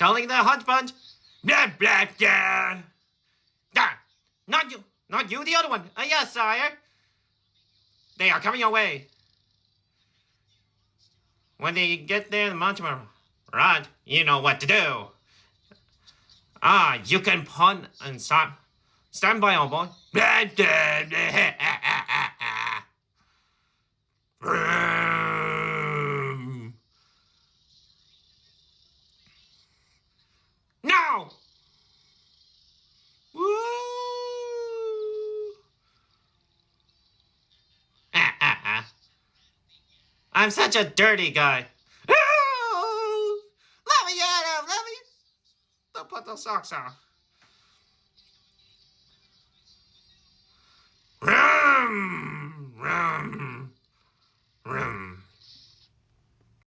calling the hunch bunch. Blah, blah, blah. Ah, not you. Not you, the other one. Yes, sire. They are coming your way. When they get there, the monster will run. You know what to do. You can punt and stop. Stand by, old boy. Blah, blah, blah. No! Woo! I'm such a dirty guy. Let me get him! Let me... Don't put those socks on. Rum, rum, rum.